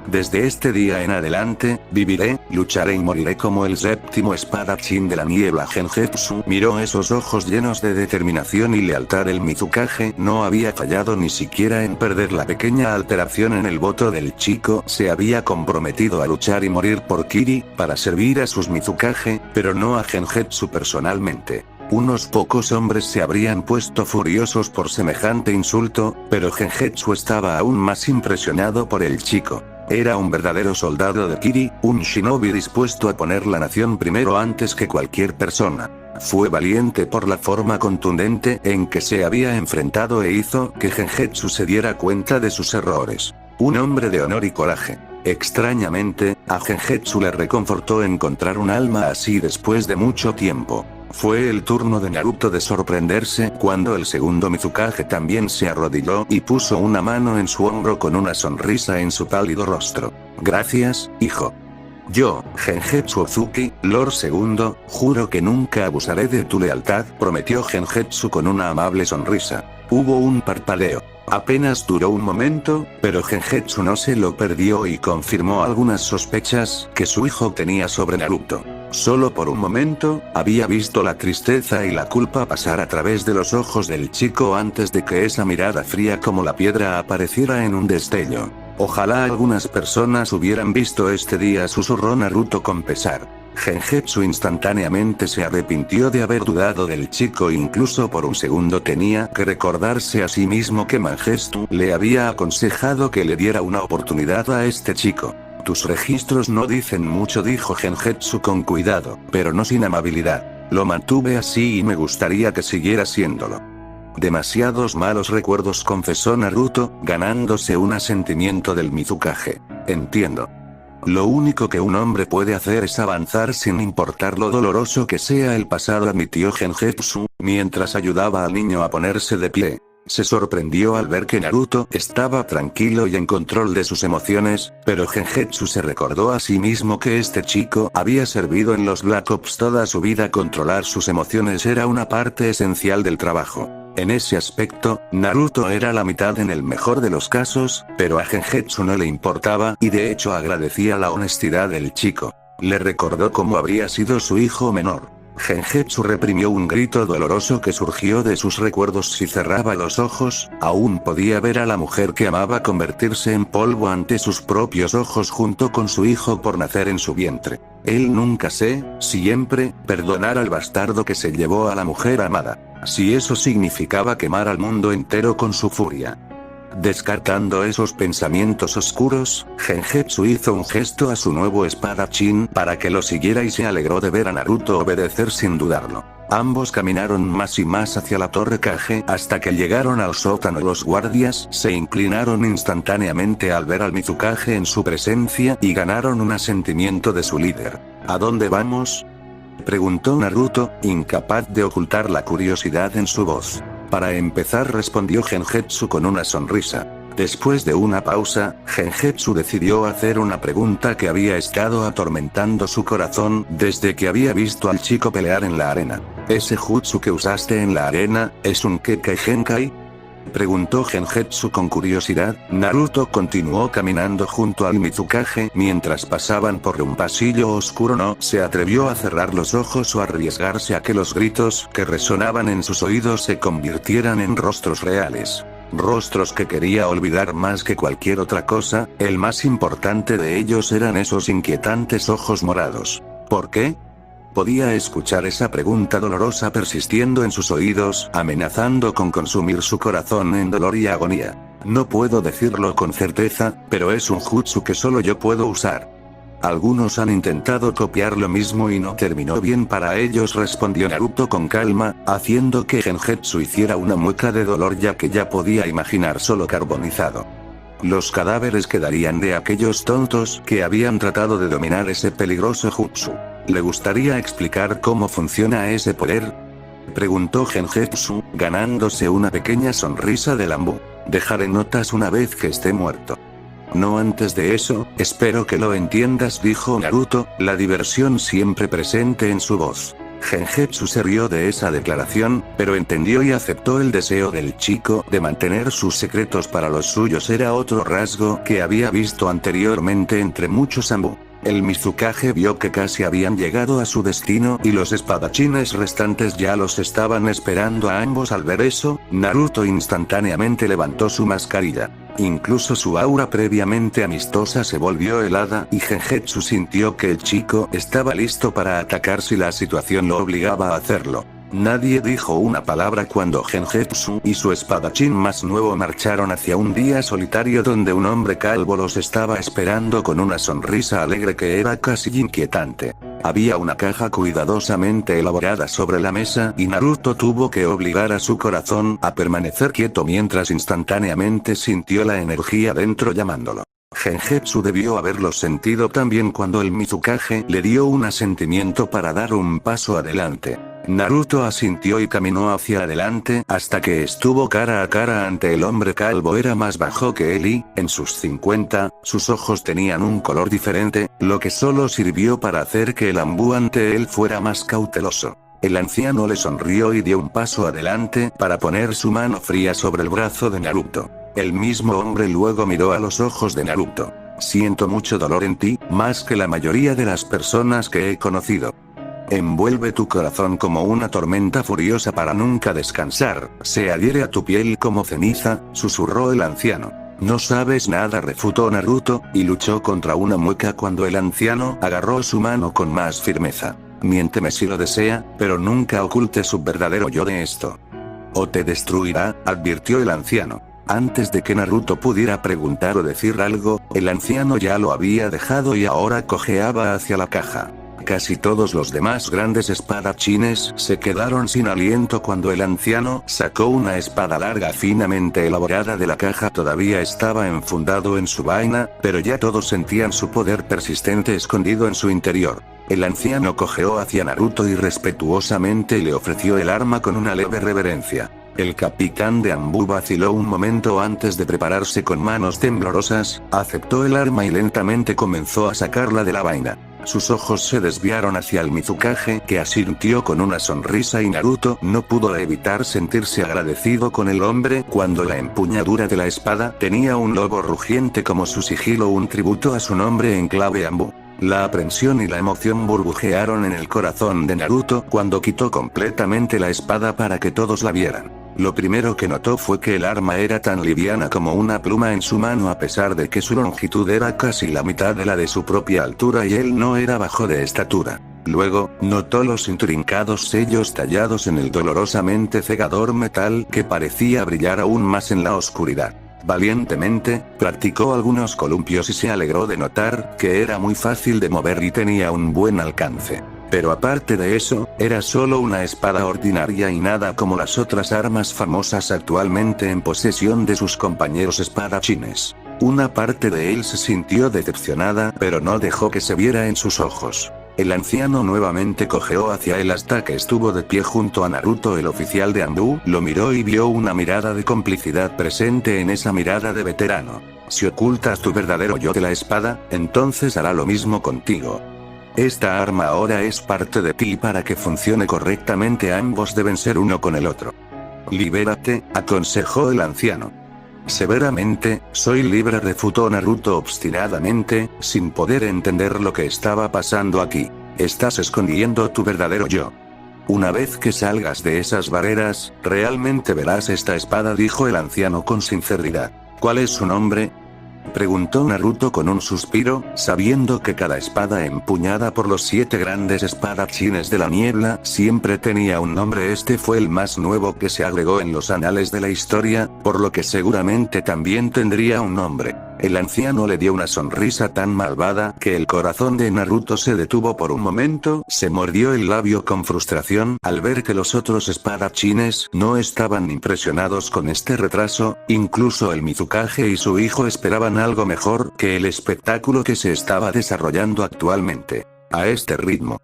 Desde este día en adelante, viviré, lucharé y moriré como el séptimo espadachín de la niebla. Gengetsu miró esos ojos llenos de determinación y lealtad. El Mizukage no había fallado ni siquiera en perder la pequeña alteración en el voto del chico. Se había comprometido a luchar y morir por Kiri, para servir a sus Mizukage, pero no a Gengetsu personalmente. Unos pocos hombres se habrían puesto furiosos por semejante insulto, pero Gengetsu estaba aún más impresionado por el chico. Era un verdadero soldado de Kiri, un shinobi dispuesto a poner la nación primero antes que cualquier persona. Fue valiente por la forma contundente en que se había enfrentado e hizo que Gengetsu se diera cuenta de sus errores. Un hombre de honor y coraje. Extrañamente, a Gengetsu le reconfortó encontrar un alma así después de mucho tiempo. Fue el turno de Naruto de sorprenderse cuando el segundo Mizukage también se arrodilló y puso una mano en su hombro con una sonrisa en su pálido rostro. Gracias, hijo. Yo, Gengetsu Ozuki, Lord Segundo, juro que nunca abusaré de tu lealtad, prometió Gengetsu con una amable sonrisa. Hubo un parpadeo. Apenas duró un momento, pero Gengetsu no se lo perdió y confirmó algunas sospechas que su hijo tenía sobre Naruto. Solo por un momento, había visto la tristeza y la culpa pasar a través de los ojos del chico antes de que esa mirada fría como la piedra apareciera en un destello. Ojalá algunas personas hubieran visto este día, susurró Naruto con pesar. Gengetsu instantáneamente se arrepintió de haber dudado del chico, incluso por un segundo tenía que recordarse a sí mismo que Mangestu le había aconsejado que le diera una oportunidad a este chico. Tus registros no dicen mucho, dijo Gengetsu con cuidado, pero no sin amabilidad. Lo mantuve así y me gustaría que siguiera haciéndolo. Demasiados malos recuerdos, confesó Naruto, ganándose un asentimiento del Mizukage. Entiendo. Lo único que un hombre puede hacer es avanzar sin importar lo doloroso que sea el pasado, admitió Gengetsu, mientras ayudaba al niño a ponerse de pie. Se sorprendió al ver que Naruto estaba tranquilo y en control de sus emociones, pero Gengetsu se recordó a sí mismo que este chico había servido en los Black Ops toda su vida. Controlar sus emociones era una parte esencial del trabajo. En ese aspecto, Naruto era la mitad en el mejor de los casos, pero a Gengetsu no le importaba y de hecho agradecía la honestidad del chico. Le recordó cómo habría sido su hijo menor. Gengetsu reprimió un grito doloroso que surgió de sus recuerdos. Si cerraba los ojos, aún podía ver a la mujer que amaba convertirse en polvo ante sus propios ojos junto con su hijo por nacer en su vientre. Él nunca siempre, perdonar al bastardo que se llevó a la mujer amada. Si eso significaba quemar al mundo entero con su furia. Descartando esos pensamientos oscuros, Gengetsu hizo un gesto a su nuevo espadachín para que lo siguiera y se alegró de ver a Naruto obedecer sin dudarlo. Ambos caminaron más y más hacia la torre Kage hasta que llegaron al sótano. Los guardias se inclinaron instantáneamente al ver al Mizukage en su presencia y ganaron un asentimiento de su líder. ¿A dónde vamos?, preguntó Naruto, incapaz de ocultar la curiosidad en su voz. Para empezar, respondió Gengetsu con una sonrisa. Después de una pausa, Gengetsu decidió hacer una pregunta que había estado atormentando su corazón desde que había visto al chico pelear en la arena. ¿Ese jutsu que usaste en la arena, es un Kekkei Genkai?, preguntó Gengetsu con curiosidad. Naruto continuó caminando junto al Mizukage mientras pasaban por un pasillo oscuro. No se atrevió a cerrar los ojos o arriesgarse a que los gritos que resonaban en sus oídos se convirtieran en rostros reales. Rostros que quería olvidar más que cualquier otra cosa. El más importante de ellos eran esos inquietantes ojos morados. ¿Por qué? Podía escuchar esa pregunta dolorosa persistiendo en sus oídos, amenazando con consumir su corazón en dolor y agonía. No puedo decirlo con certeza, pero es un jutsu que solo yo puedo usar. Algunos han intentado copiar lo mismo y no terminó bien para ellos, respondió Naruto con calma, haciendo que Gengetsu hiciera una mueca de dolor ya que ya podía imaginar solo carbonizado. Los cadáveres quedarían de aquellos tontos que habían tratado de dominar ese peligroso jutsu. ¿Le gustaría explicar cómo funciona ese poder?, preguntó Gengetsu, ganándose una pequeña sonrisa de Lambu. Dejaré notas una vez que esté muerto. No antes de eso, espero que lo entiendas, dijo Naruto, la diversión siempre presente en su voz. Gengetsu se rió de esa declaración, pero entendió y aceptó el deseo del chico de mantener sus secretos para los suyos. Era otro rasgo que había visto anteriormente entre muchos Ambu. El Mizukage vio que casi habían llegado a su destino y los espadachines restantes ya los estaban esperando a ambos. Al ver eso, Naruto instantáneamente levantó su mascarilla. Incluso su aura previamente amistosa se volvió helada y Gengetsu sintió que el chico estaba listo para atacar si la situación lo obligaba a hacerlo. Nadie dijo una palabra cuando Gengetsu y su espadachín más nuevo marcharon hacia un día solitario donde un hombre calvo los estaba esperando con una sonrisa alegre que era casi inquietante. Había una caja cuidadosamente elaborada sobre la mesa y Naruto tuvo que obligar a su corazón a permanecer quieto mientras instantáneamente sintió la energía dentro llamándolo. Gengetsu debió haberlo sentido también cuando el Mizukage le dio un asentimiento para dar un paso adelante. Naruto asintió y caminó hacia adelante hasta que estuvo cara a cara ante el hombre calvo. Era más bajo que él y, en sus 50, sus ojos tenían un color diferente, lo que solo sirvió para hacer que el Anbu ante él fuera más cauteloso. El anciano le sonrió y dio un paso adelante para poner su mano fría sobre el brazo de Naruto. El mismo hombre luego miró a los ojos de Naruto. Siento mucho dolor en ti, más que la mayoría de las personas que he conocido. Envuelve tu corazón como una tormenta furiosa para nunca descansar, se adhiere a tu piel como ceniza, susurró el anciano. No sabes nada, refutó Naruto, y luchó contra una mueca cuando el anciano agarró su mano con más firmeza. Miénteme si lo desea, pero nunca oculte su verdadero yo de esto. O te destruirá, advirtió el anciano. Antes de que Naruto pudiera preguntar o decir algo, el anciano ya lo había dejado y ahora cojeaba hacia la caja. Casi todos los demás grandes espadachines se quedaron sin aliento cuando el anciano sacó una espada larga finamente elaborada de la caja. Todavía estaba enfundado en su vaina, pero ya todos sentían su poder persistente escondido en su interior. El anciano cojeó hacia Naruto y respetuosamente le ofreció el arma con una leve reverencia. El capitán de Anbu vaciló un momento antes de prepararse. Con manos temblorosas, aceptó el arma y lentamente comenzó a sacarla de la vaina. Sus ojos se desviaron hacia el Mizukage, que asintió con una sonrisa, y Naruto no pudo evitar sentirse agradecido con el hombre cuando la empuñadura de la espada tenía un lobo rugiente como su sigilo, un tributo a su nombre en clave Anbu. La aprensión y la emoción burbujearon en el corazón de Naruto cuando quitó completamente la espada para que todos la vieran. Lo primero que notó fue que el arma era tan liviana como una pluma en su mano, a pesar de que su longitud era casi la mitad de la de su propia altura y él no era bajo de estatura. Luego, notó los intrincados sellos tallados en el dolorosamente cegador metal que parecía brillar aún más en la oscuridad. Valientemente, practicó algunos columpios y se alegró de notar que era muy fácil de mover y tenía un buen alcance. Pero aparte de eso, era solo una espada ordinaria y nada como las otras armas famosas actualmente en posesión de sus compañeros espadachines. Una parte de él se sintió decepcionada, pero no dejó que se viera en sus ojos. El anciano nuevamente cojeó hacia él hasta que estuvo de pie junto a Naruto. El oficial de Anbu lo miró y vio una mirada de complicidad presente en esa mirada de veterano. Si ocultas tu verdadero yo de la espada, entonces hará lo mismo contigo. Esta arma ahora es parte de ti y para que funcione correctamente ambos deben ser uno con el otro. Libérate, aconsejó el anciano. Severamente, soy libre, refutó Naruto obstinadamente, sin poder entender lo que estaba pasando aquí. Estás escondiendo tu verdadero yo. Una vez que salgas de esas barreras, realmente verás esta espada, dijo el anciano con sinceridad. ¿Cuál es su nombre?, preguntó Naruto con un suspiro, sabiendo que cada espada empuñada por los 7 grandes espadachines de la niebla siempre tenía un nombre. Este fue el más nuevo que se agregó en los anales de la historia, por lo que seguramente también tendría un nombre. El anciano le dio una sonrisa tan malvada que el corazón de Naruto se detuvo por un momento. Se mordió el labio con frustración al ver que los otros espadachines no estaban impresionados con este retraso. Incluso el Mizukage y su hijo esperaban algo mejor que el espectáculo que se estaba desarrollando actualmente. A este ritmo.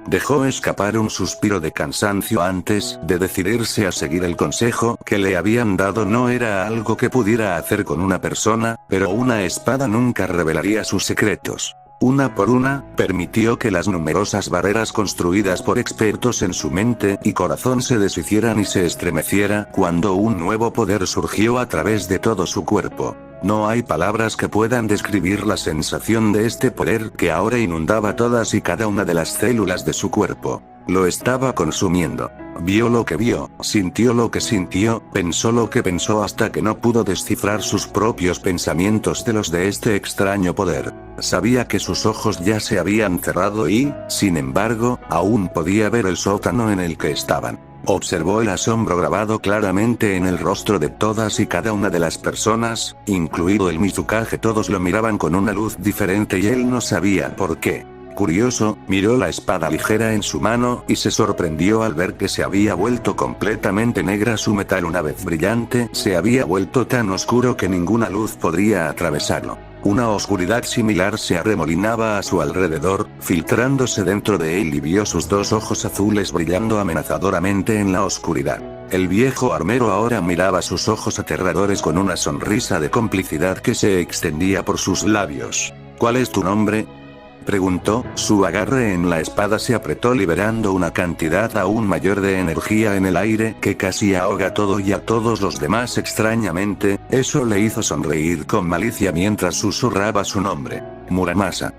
Dejó escapar un suspiro de cansancio antes de decidirse a seguir el consejo que le habían dado. No era algo que pudiera hacer con una persona, pero una espada nunca revelaría sus secretos. Una por una, permitió que las numerosas barreras construidas por expertos en su mente y corazón se deshicieran y se estremeciera cuando un nuevo poder surgió a través de todo su cuerpo. No hay palabras que puedan describir la sensación de este poder que ahora inundaba todas y cada una de las células de su cuerpo. Lo estaba consumiendo. Vio lo que vio, sintió lo que sintió, pensó lo que pensó hasta que no pudo descifrar sus propios pensamientos de los de este extraño poder. Sabía que sus ojos ya se habían cerrado y, sin embargo, aún podía ver el sótano en el que estaban. Observó el asombro grabado claramente en el rostro de todas y cada una de las personas, incluido el Mizukage. Todos lo miraban con una luz diferente y él no sabía por qué. Curioso, miró la espada ligera en su mano y se sorprendió al ver que se había vuelto completamente negra. Su metal, una vez brillante, se había vuelto tan oscuro que ninguna luz podría atravesarlo. Una oscuridad similar se arremolinaba a su alrededor, filtrándose dentro de él y vio sus dos ojos azules brillando amenazadoramente en la oscuridad. El viejo armero ahora miraba sus ojos aterradores con una sonrisa de complicidad que se extendía por sus labios. ¿Cuál es tu nombre?, preguntó. Su agarre en la espada se apretó liberando una cantidad aún mayor de energía en el aire que casi ahoga todo y a todos los demás extrañamente. Eso le hizo sonreír con malicia mientras susurraba su nombre. Muramasa.